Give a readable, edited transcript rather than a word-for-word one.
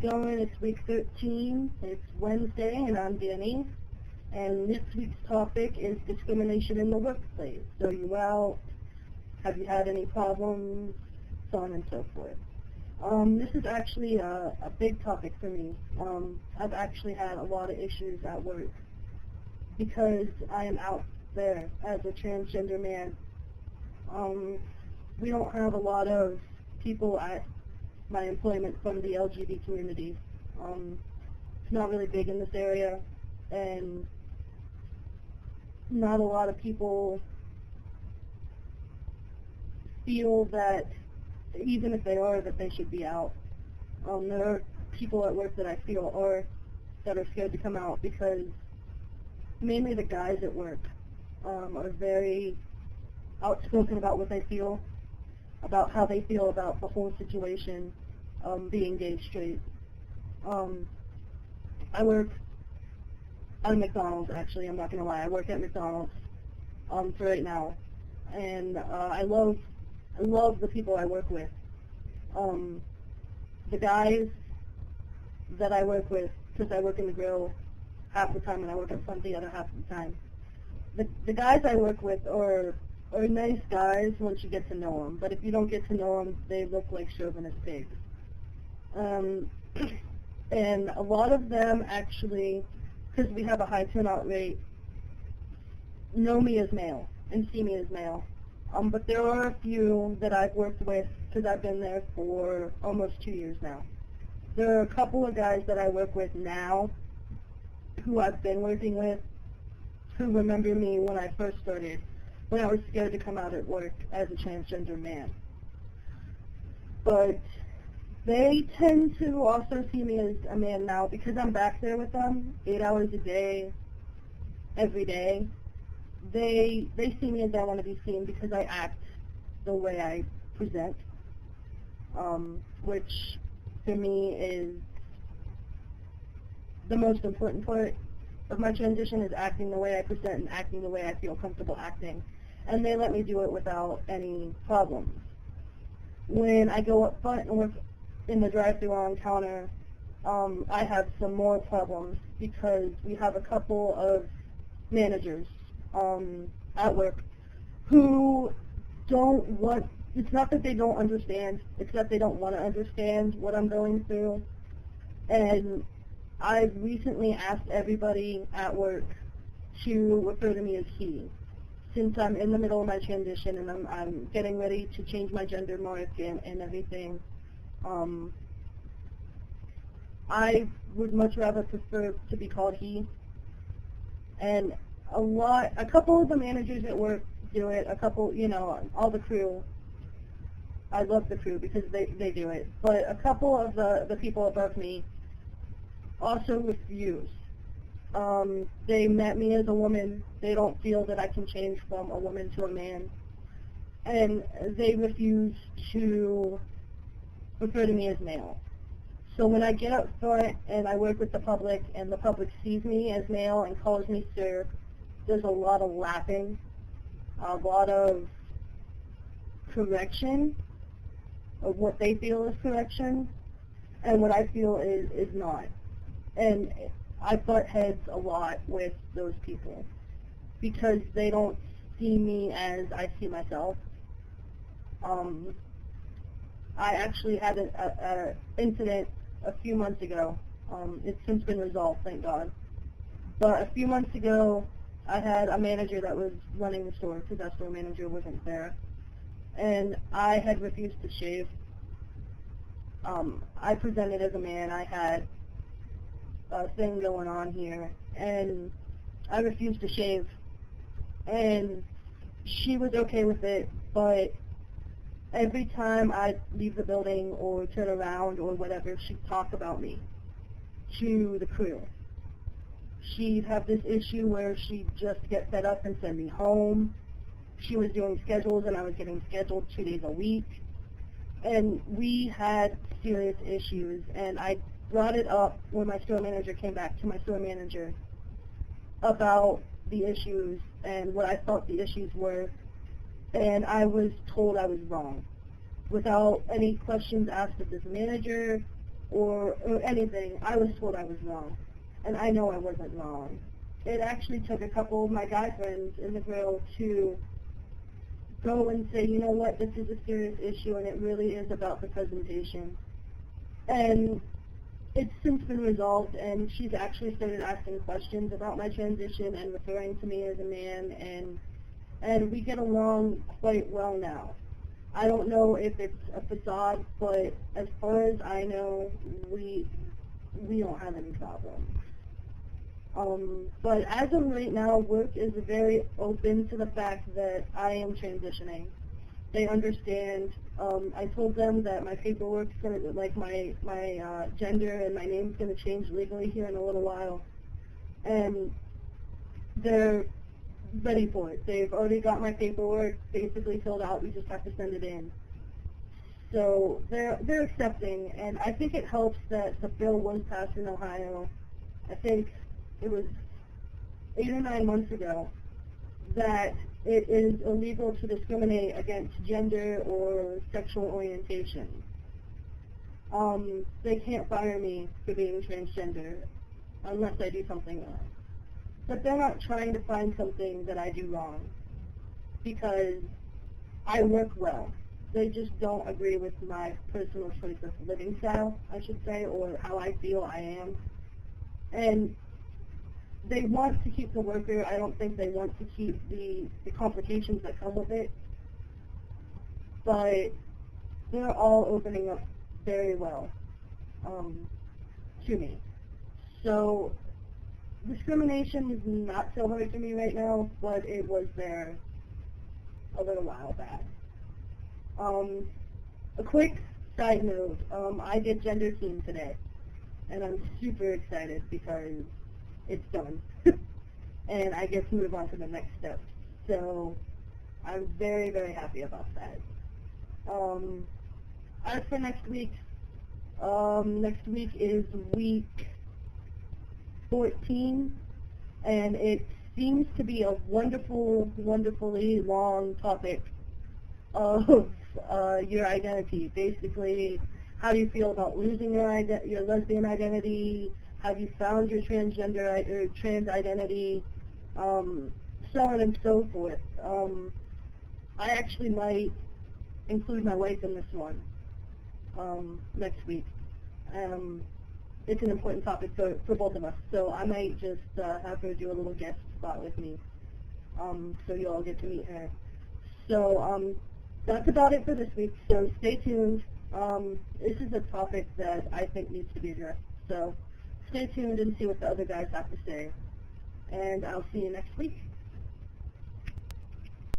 going? It's week 13. It's Wednesday, and I'm Danny. And this week's topic is discrimination in the workplace. So you out? Have you had any problems? So on and so forth. This is actually a big topic for me. I've actually had a lot of issues at work because I am out there as a transgender man. We don't have a lot of people at my employment from the LGBT community. It's not really big in this area, and not a lot of people feel that, even if they are, that they should be out. There are people at work that I feel that are scared to come out because mainly the guys at work are very outspoken about what they feel, about how they feel about the whole situation, being gay straight. I work at McDonald's, actually. I'm not going to lie. I work at McDonald's for right now. And I love the people I work with. The guys that I work with, because I work in the grill half the time and I work at front the other half of the time. The guys I work with are nice guys once you get to know them, but if you don't get to know them, they look like chauvinist pigs. And a lot of them actually, because we have a high turnout rate, know me as male and see me as male. But there are a few that I've worked with because I've been there for almost 2 years now. There are a couple of guys that I work with now who I've been working with who remember me when I first started, when I was scared to come out at work as a transgender man. But they tend to also see me as a man now because I'm back there with them 8 hours a day, every day. They see me as I want to be seen because I act the way I present, which for me is the most important part of my transition, is acting the way I present and acting the way I feel comfortable acting. And they let me do it without any problems. When I go up front and work in the drive-thru on counter, I have some more problems because we have a couple of managers at work who don't want, it's not that they don't understand, it's that they don't want to understand what I'm going through. And I've recently asked everybody at work to refer to me as he, since I'm in the middle of my transition and I'm getting ready to change my gender mark and everything. I would much rather prefer to be called he. And a couple of the managers at work do it, a couple, all the crew. I love the crew because they do it. But a couple of the people above me also refuse. They met me as a woman. They don't feel that I can change from a woman to a man. And they refuse to refer to me as male. So when I get up front and I work with the public and the public sees me as male and calls me sir, there's a lot of laughing, a lot of correction of what they feel is correction and what I feel is not. And I butt heads a lot with those people because they don't see me as I see myself. I actually had an incident a few months ago. It's since been resolved, thank God. But a few months ago, I had a manager that was running the store because that store manager wasn't there. And I had refused to shave. I presented as a man. I had a thing going on here. And I refused to shave. And she was okay with it, but every time I'd leave the building or turn around or whatever, she'd talk about me to the crew. She'd have this issue where she'd just get fed up and send me home. She was doing schedules and I was getting scheduled 2 days a week. And we had serious issues, and I brought it up when my store manager came back to my store manager about the issues and what I thought the issues were. And I was told I was wrong without any questions asked of this manager or anything, I was told I was wrong. And I know I wasn't wrong. It actually took a couple of my guy friends in the grill to go and say, you know what, this is a serious issue and it really is about the presentation. And it's since been resolved, and she's actually started asking questions about my transition and referring to me as a man, and we get along quite well now. I don't know if it's a facade, but as far as I know, we don't have any problems. But as of right now, work is very open to the fact that I am transitioning. They understand. I told them that my paperwork's going to, like my gender and my name's going to change legally here in a little while. And they're ready for it. They've already got my paperwork basically filled out. We just have to send it in. So they're accepting, and I think it helps that the bill was passed in Ohio. I think it was 8 or 9 months ago that it is illegal to discriminate against gender or sexual orientation. They can't fire me for being transgender unless I do something wrong. But they're not trying to find something that I do wrong because I work well. They just don't agree with my personal choice of living style, I should say, or how I feel I am. And they want to keep the worker. I don't think they want to keep the complications that come with it. But they're all opening up very well to me. So discrimination is not so hard for me right now, but it was there a little while back. A quick side note, I did gender team today, and I'm super excited because it's done, and I get to move on to the next step. So I'm very, very happy about that. As for next week is week 14, and it seems to be a wonderfully long topic of your identity. Basically, how do you feel about losing your lesbian identity? Have you found your transgender or trans identity? So on and so forth. I actually might include my wife in this one next week. It's an important topic for both of us, so I might just have her do a little guest spot with me, so you all get to meet her. So that's about it for this week, so stay tuned. This is a topic that I think needs to be addressed, so stay tuned and see what the other guys have to say, and I'll see you next week.